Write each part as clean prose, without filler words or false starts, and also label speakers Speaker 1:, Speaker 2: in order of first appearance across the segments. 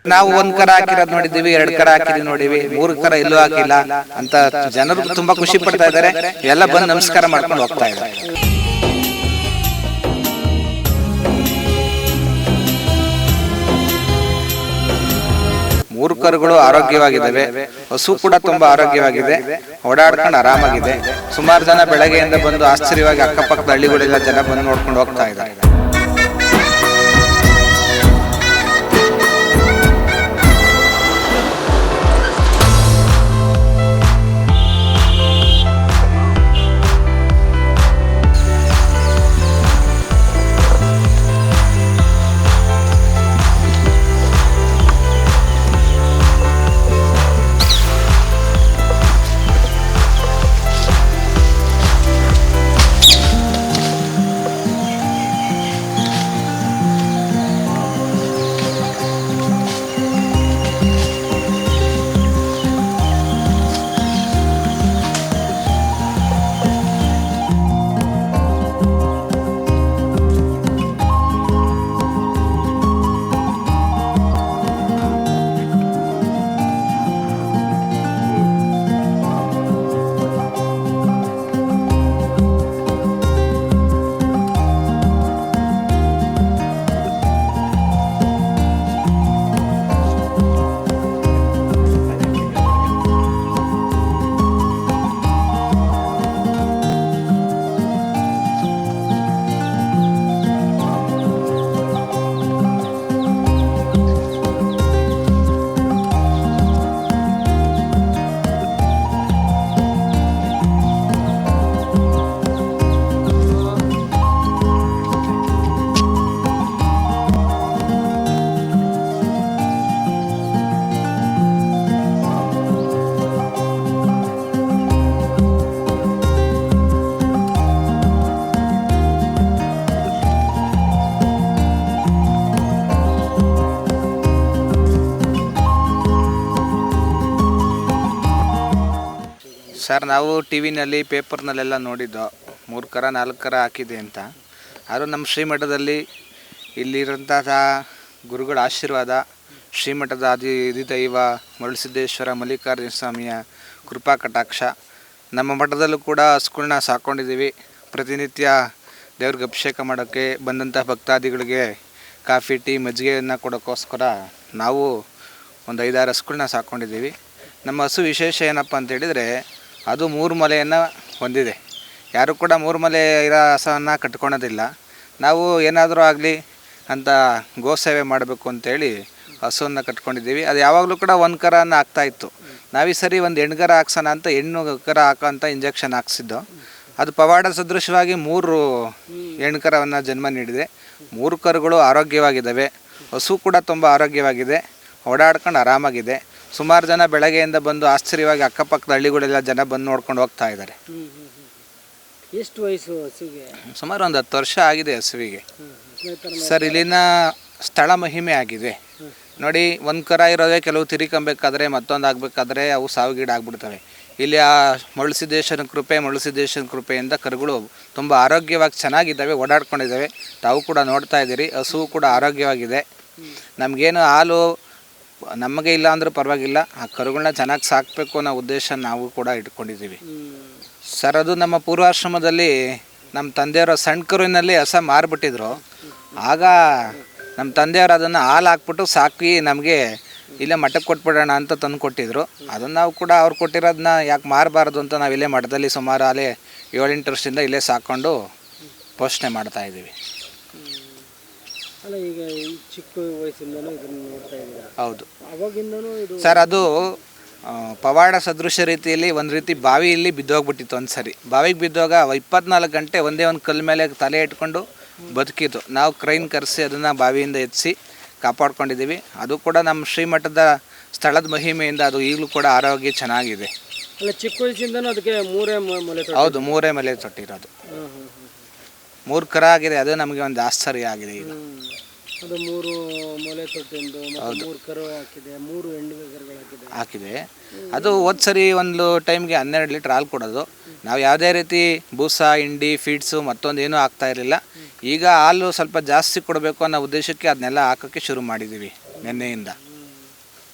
Speaker 1: ನಾವು ಒಂದ್ ಕರ ಹಾಕಿರೋದು ನೋಡಿದೀವಿ, 2 ಕರ ಹಾಕಿದೀವಿ ನೋಡಿವಿ, 3 ಕರ ಎಲ್ಲೂ ಹಾಕಿಲ್ಲ ಅಂತ ಜನರು ತುಂಬಾ ಖುಷಿ ಪಡ್ತಾ ಇದ್ದಾರೆ. ಎಲ್ಲ ಬಂದು ನಮಸ್ಕಾರ ಮಾಡ್ಕೊಂಡು ಹೋಗ್ತಾ ಇದ್ದಾರೆ. 3 ಕರುಗಳು ಆರೋಗ್ಯವಾಗಿದ್ದಾವೆ. ಹಸು ಕೂಡ ತುಂಬಾ ಆರೋಗ್ಯವಾಗಿದೆ, ಓಡಾಡ್ಕೊಂಡು ಆರಾಮಾಗಿದೆ. ಸುಮಾರು ಜನ ಬೆಳಗ್ಗೆಯಿಂದ ಬಂದು ಆಶ್ಚರ್ಯವಾಗಿ ಅಕ್ಕಪಕ್ಕದ ಹಳ್ಳಿಗಳೆಲ್ಲ ಜನ ಬಂದು ನೋಡ್ಕೊಂಡು ಹೋಗ್ತಾ ಇದ್ದಾರೆ. ಸರ್, ನಾವು ಟಿ ವಿನಲ್ಲಿ ಪೇಪರ್ನಲ್ಲೆಲ್ಲ ನೋಡಿದ್ದೋ 3 ಕರ 4 ಕರ ಹಾಕಿದೆ ಅಂತ. ಆದರೂ ನಮ್ಮ ಶ್ರೀಮಠದಲ್ಲಿ ಇಲ್ಲಿರೋಂತಹ ಗುರುಗಳ ಆಶೀರ್ವಾದ, ಶ್ರೀಮಠದ ಅಧಿದೈವ ಮರುಳಸಿದ್ದೇಶ್ವರ ಮಲ್ಲಿಕಾರ್ಜುನ ಸ್ವಾಮಿಯ ಕೃಪಾ ಕಟಾಕ್ಷ. ನಮ್ಮ ಮಠದಲ್ಲೂ ಕೂಡ ಹಸುಗಳನ್ನ ಸಾಕ್ಕೊಂಡಿದ್ದೀವಿ. ಪ್ರತಿನಿತ್ಯ ದೇವ್ರಿಗೆ ಅಭಿಷೇಕ ಮಾಡೋಕ್ಕೆ ಬಂದಂಥ ಭಕ್ತಾದಿಗಳಿಗೆ ಕಾಫಿ ಟೀ ಮಜ್ಜಿಗೆಯನ್ನು ಕೊಡೋಕ್ಕೋಸ್ಕರ ನಾವು ಒಂದು 5-6 ಹಸುಗಳನ್ನ ಸಾಕ್ಕೊಂಡಿದ್ದೀವಿ. ನಮ್ಮ ಹಸು ವಿಶೇಷ ಏನಪ್ಪ ಅಂತೇಳಿದರೆ, ಅದು 3 ಮಲೆಯನ್ನು ಹೊಂದಿದೆ. ಯಾರು ಕೂಡ 3 ಮಲೆ ಇರೋ ಹಸವನ್ನು ಕಟ್ಕೊಳೋದಿಲ್ಲ. ನಾವು ಏನಾದರೂ ಆಗಲಿ ಅಂತ ಗೋಸೇವೆ ಮಾಡಬೇಕು ಅಂತೇಳಿ ಹಸುವನ್ನು ಕಟ್ಕೊಂಡಿದ್ದೀವಿ. ಅದು ಯಾವಾಗಲೂ ಕೂಡ 1 ಕರನ ಹಾಕ್ತಾಯಿತ್ತು. ನಾವು ಈ ಸರಿ ಒಂದು ಹೆಣ್ಗರ ಹಾಕ್ಸೋಣ ಅಂತ ಹೆಣ್ಣು ಕರ ಹಾಕೋಂಥ ಇಂಜೆಕ್ಷನ್ ಹಾಕ್ಸಿದ್ದು. ಅದು ಪವಾಡ ಸದೃಶವಾಗಿ 3 ಹೆಣ್ಕರವನ್ನು ಜನ್ಮ ನೀಡಿದೆ. 3 ಕರುಗಳು ಆರೋಗ್ಯವಾಗಿದ್ದಾವೆ. ಹಸು ಕೂಡ ತುಂಬ ಆರೋಗ್ಯವಾಗಿದೆ, ಓಡಾಡ್ಕೊಂಡು ಆರಾಮಾಗಿದೆ. ಸುಮಾರು ಜನ ಬೆಳಗ್ಗೆಯಿಂದ ಬಂದು ಆಶ್ಚರ್ಯವಾಗಿ ಅಕ್ಕಪಕ್ಕದ ಹಳ್ಳಿಗಳೆಲ್ಲ ಜನ ಬಂದು ನೋಡ್ಕೊಂಡು ಹೋಗ್ತಾ ಇದ್ದಾರೆ.
Speaker 2: ಎಷ್ಟು ವಯಸ್ಸು ಹಸುವಿಗೆ?
Speaker 1: ಸುಮಾರು ಒಂದು 10 ವರ್ಷ ಆಗಿದೆ ಹಸುವಿಗೆ. ಸರ್, ಇಲ್ಲಿನ ಸ್ಥಳ ಮಹಿಮೆ ಆಗಿದೆ ನೋಡಿ. 1 ಕರ ಇರೋದೇ ಕೆಲವು ತಿರಿಕೊಂಬೇಕಾದ್ರೆ ಮತ್ತೊಂದು ಆಗಬೇಕಾದ್ರೆ ಅವು ಸಾವಿಗೀಡು ಆಗ್ಬಿಡ್ತವೆ. ಇಲ್ಲಿ ಆ ಮರುಳಸಿದ್ದೇಶ್ವರನ ಕೃಪೆಯಿಂದ ಕರುಗಳು ತುಂಬ ಆರೋಗ್ಯವಾಗಿ ಚೆನ್ನಾಗಿದ್ದಾವೆ, ಓಡಾಡ್ಕೊಂಡಿದ್ದಾವೆ. ತಾವು ಕೂಡ ನೋಡ್ತಾ ಇದ್ದೀರಿ. ಹಸು ಕೂಡ ಆರೋಗ್ಯವಾಗಿದೆ. ನಮಗೇನು ಹಾಲು ನಮಗೆ ಇಲ್ಲ ಅಂದರೂ ಪರವಾಗಿಲ್ಲ, ಆ ಕರುಗಳನ್ನ ಚೆನ್ನಾಗಿ ಸಾಕಬೇಕು ಅನ್ನೋ ಉದ್ದೇಶ ನಾವು ಕೂಡ ಇಟ್ಕೊಂಡಿದ್ದೀವಿ. ಸರ್, ಅದು ನಮ್ಮ ಪೂರ್ವಾಶ್ರಮದಲ್ಲಿ ನಮ್ಮ ತಂದೆಯವರ ಸಣ್ಣ ಕರುವಿನಲ್ಲಿ ಹಸ ಮಾರಿಬಿಟ್ಟಿದ್ರು. ಆಗ ನಮ್ಮ ತಂದೆಯವರು ಅದನ್ನು ಹಾಲು ಹಾಕ್ಬಿಟ್ಟು ಸಾಕಿ ನಮಗೆ ಇಲ್ಲೇ ಮಠಕ್ಕೆ ಕೊಟ್ಬಿಡೋಣ ಅಂತ ತಂದು ಕೊಟ್ಟಿದ್ರು. ಅದನ್ನು ನಾವು ಕೂಡ ಅವ್ರು ಕೊಟ್ಟಿರೋದನ್ನ ಯಾಕೆ ಮಾರಬಾರ್ದು ಅಂತ ನಾವು ಇಲ್ಲೇ ಮಠದಲ್ಲಿ ಸುಮಾರು ಅಲ್ಲೇ 7-8 ವರ್ಷದಿಂದ ಇಲ್ಲೇ ಸಾಕ್ಕೊಂಡು ಪೋಷಣೆ ಮಾಡ್ತಾಯಿದ್ದೀವಿ.
Speaker 2: ಅಲ್ಲ, ಈಗ ಚಿಕ್ಕ ವಯಸ್ಸಿಂದನೂ ಇದನ್ನು ನೋಡ್ತಾ ಇದ್ದೀರಾ?
Speaker 1: ಹೌದು.
Speaker 2: ಅವಾಗಿಂದನೂ ಇದು
Speaker 1: ಸರ್, ಅದು ಪವಾಡ ಸದೃಶ ರೀತಿಯಲ್ಲಿ ಒಂದು ರೀತಿ ಬಾವಿಯಲ್ಲಿ ಬಿದ್ದೋಗ್ಬಿಟ್ಟಿತ್ತು. ಒಂದು ಸರಿ ಬಾವಿಗೆ ಬಿದ್ದೋಗ 24 ಗಂಟೆ ಒಂದೇ ಒಂದು ಕಲ್ಲು ಮೇಲೆ ತಲೆ ಇಟ್ಕೊಂಡು ಬದುಕಿತ್ತು. ನಾವು ಕ್ರೈನ್ ಕರೆಸಿ ಅದನ್ನು ಬಾವಿಯಿಂದ ಎತ್ತಿಸಿ ಕಾಪಾಡ್ಕೊಂಡಿದ್ದೀವಿ. ಅದು ಕೂಡ ನಮ್ಮ ಶ್ರೀಮಠದ ಸ್ಥಳದ ಮಹಿಮೆಯಿಂದ ಅದು ಈಗಲೂ ಕೂಡ ಆರೋಗ್ಯ ಚೆನ್ನಾಗಿದೆ.
Speaker 2: ಅಲ್ಲ, ಚಿಕ್ಕ ವಯಸ್ಸಿಂದನೂ ಅದಕ್ಕೆ 3 ಮೊಲೆ?
Speaker 1: ಹೌದು, 3 ಮೊಲೆ ತೊಟ್ಟಿರೋದು. 3 ಕರ ಆಗಿದೆ. ಅದು ನಮಗೆ ಒಂದು ಆಶ್ಚರ್ಯ ಆಗಿದೆ. ಈಗ
Speaker 2: ಅದು 3 ಮೊಲೆ ತೊಟ್ಟಿಂದು 3 ಕರು ಹಾಕಿದೆ, 3 ಹೆಣ್ಣು ಕರುಗಳು
Speaker 1: ಹಾಕಿದೆ. ಅದು ಹೋದ ಸರಿ ಒಂದು ಟೈಮ್ಗೆ 12 ಲೀಟ್ರ್ ಹಾಲು ಕೊಡೋದು. ನಾವು ಯಾವುದೇ ರೀತಿ ಬೂಸ, ಹಿಂಡಿ, ಫೀಡ್ಸು ಮತ್ತೊಂದು ಏನೂ ಹಾಕ್ತಾ ಇರಲಿಲ್ಲ. ಈಗ ಹಾಲು ಸ್ವಲ್ಪ ಜಾಸ್ತಿ ಕೊಡಬೇಕು ಅನ್ನೋ ಉದ್ದೇಶಕ್ಕೆ ಅದನ್ನೆಲ್ಲ ಹಾಕೋಕ್ಕೆ ಶುರು ಮಾಡಿದ್ದೀವಿ ನಿನ್ನೆಯಿಂದ.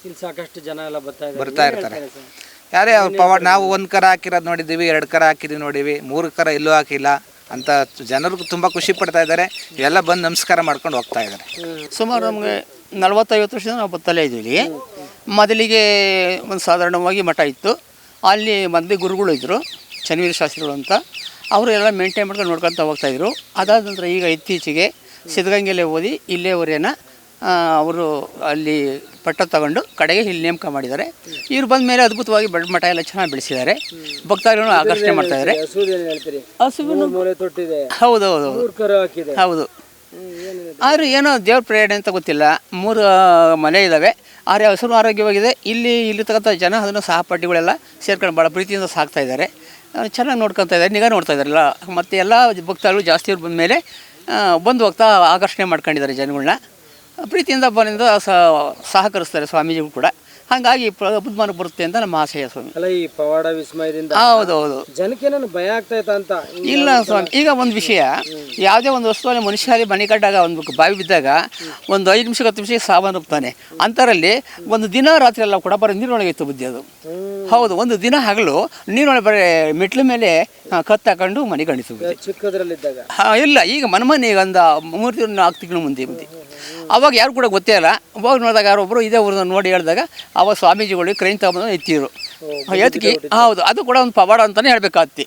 Speaker 2: ಇಲ್ಲಿ ಸಾಕಷ್ಟು ಜನ ಎಲ್ಲ
Speaker 1: ಬರ್ತಾ ಇರ್ತಾರೆ. ಯಾರೇ ಅವ್ರ ಪವಾಡ, ನಾವು ಒಂದು ಕರ ಹಾಕಿರೋದು ನೋಡಿದ್ದೀವಿ, 2 ಕರ ಹಾಕಿದ್ದೀವಿ ನೋಡಿವಿ, 3 ಕರ ಎಲ್ಲೂ ಹಾಕಿಲ್ಲ ಅಂತ ಜನರು ತುಂಬ ಖುಷಿ ಪಡ್ತಾ ಇದ್ದಾರೆ. ಎಲ್ಲ ಬಂದು ನಮಸ್ಕಾರ ಮಾಡ್ಕೊಂಡು ಹೋಗ್ತಾ ಇದ್ದಾರೆ.
Speaker 3: ಸುಮಾರು ನಮಗೆ 40-50 ವರ್ಷದಿಂದ ನಾವು ಬತ್ತಲೇ ಇದ್ದೀವಿ. ಮೊದಲಿಗೆ ಒಂದು ಸಾಧಾರಣವಾಗಿ ಮಠ ಇತ್ತು, ಅಲ್ಲಿ ಮೊದಲೇ ಗುರುಗಳು ಇದ್ದರು, ಚನ್ನವೀರ ಶಾಸ್ತ್ರಿಗಳು ಅಂತ. ಅವರು ಎಲ್ಲ ಮೇಂಟೈನ್ ಮಾಡ್ಕೊಂಡು ನೋಡ್ಕೊತ ಹೋಗ್ತಾಯಿದ್ರು. ಅದಾದ ನಂತರ ಈಗ ಇತ್ತೀಚೆಗೆ ಸಿದ್ಧಗಂಗೆಲ್ಲೇ ಓದಿ ಇಲ್ಲೇವರೆನ ಅವರು ಅಲ್ಲಿ ಪಟ್ಟ ತಗೊಂಡು ಕಡೆಗೆ ಇಲ್ಲಿ ನೇಮಕ ಮಾಡಿದ್ದಾರೆ. ಇವ್ರು ಬಂದ ಮೇಲೆ ಅದ್ಭುತವಾಗಿ ಮಠ ಎಲ್ಲ ಚೆನ್ನಾಗಿ ಬೆಳೆಸಿದ್ದಾರೆ. ಭಕ್ತಾದಿಗಳನ್ನು ಆಕರ್ಷಣೆ ಮಾಡ್ತಾ ಇದ್ದಾರೆ. ಹಸುವಿನ ಹೌದೌದು ಹೌದು. ಆದರೆ ಏನೋ ದೇವ್ರ ಪ್ರೇರಣೆ ಅಂತ ಗೊತ್ತಿಲ್ಲ, 3 ಮನೆ ಇದ್ದಾವೆ. ಆದರೆ ಹಸುರು ಆರೋಗ್ಯವಾಗಿದೆ. ಇಲ್ಲಿರ್ತಕ್ಕಂಥ ಜನ ಅದನ್ನು ಸಹಪಾಠಿಗಳೆಲ್ಲ ಸೇರ್ಕೊಂಡು ಭಾಳ ಪ್ರೀತಿಯಿಂದ ಸಾಕ್ತಾ ಇದ್ದಾರೆ. ಚೆನ್ನಾಗಿ ನೋಡ್ಕೊತಾ ಇದ್ದಾರೆ, ನಿಗಾ ನೋಡ್ತಾ ಇದ್ದಾರಲ್ಲ. ಮತ್ತು ಎಲ್ಲ ಭಕ್ತಾದಿಗಳು ಜಾಸ್ತಿ ಅವ್ರು ಬಂದ ಮೇಲೆ ಬಂದು ಹೋಗ್ತಾ ಆಕರ್ಷಣೆ ಮಾಡ್ಕೊಂಡಿದ್ದಾರೆ ಜನಗಳನ್ನ. ಪ್ರೀತಿಯಿಂದ ಬಂದಿಂದ ಸಹಕರಿಸ್ತಾರೆ ಸ್ವಾಮೀಜಿಗಳು ಕೂಡ. ಹಾಗಾಗಿ ಬುದ್ಧಮಾನ ಬರುತ್ತೆ ಅಂತ ನಮ್ಮ ಆಶಯ ಸ್ವಾಮಿ.
Speaker 2: ಅಲ್ಲ, ಈ ಪವಾಡ ವಿಸ್ಮಯದಿಂದ
Speaker 3: ಹೌದೌದು.
Speaker 2: ಜನಕ್ಕೆ ಭಯ ಆಗ್ತಾ ಅಂತ
Speaker 3: ಇಲ್ಲ ಸ್ವಾಮಿ. ಈಗ ಒಂದು ವಿಷಯ, ಯಾವುದೇ ಒಂದು ವಸ್ತುವಲ್ಲಿ ಮನುಷ್ಯರಲ್ಲಿ ಮನೆ ಕಟ್ಟಾಗ ಒಂದು ಬಾವಿ ಬಿದ್ದಾಗ ಒಂದು 5 ನಿಮಿಷ 10 ನಿಮಿಷಕ್ಕೆ ಸಾವನ್ನ ಹೋಗ್ತಾನೆ. ಅಂಥರಲ್ಲಿ ಒಂದು ದಿನ ರಾತ್ರಿ ಎಲ್ಲ ಕೂಡ ಬರೀ ನೀರೊಳಗೆ ಇತ್ತು ಬುದ್ಧಿ ಅದು. ಹೌದು, ಒಂದು ದಿನ ಹಗಲು ನೀರೊಳಗೆ ಬರೀ ಮೆಟ್ಲ ಮೇಲೆ ಕತ್ತಾಕೊಂಡು ಮನೆ ಗಣಿತು
Speaker 2: ಚಿಕ್ಕದ್ರಲ್ಲಿದ್ದಾಗ.
Speaker 3: ಇಲ್ಲ, ಈಗ ಮನೆ ಈಗ ಒಂದು 3-4 ತಿಂಗಳು ಮುಂದೆ ಅವಾಗ ಯಾರು ಕೂಡ ಗೊತ್ತೇ ಇಲ್ಲ. ಹೋಗಿ ನೋಡಿದಾಗ ಯಾರೊಬ್ಬರು ಇದೇ ಊರನ್ನ ನೋಡಿ ಹೇಳಿದಾಗ ಅವಾಗ ಸ್ವಾಮೀಜಿಗಳು ಕ್ರೈನ್ ತಗೊಂಡು ಎತ್ತಿದ್ರು. ಎತ್ತಿಗೆ ಹೌದು, ಅದು ಕೂಡ ಒಂದು ಪವಾಡ ಅಂತಲೇ ಹೇಳ್ಬೇಕಾಗ್ತಿ.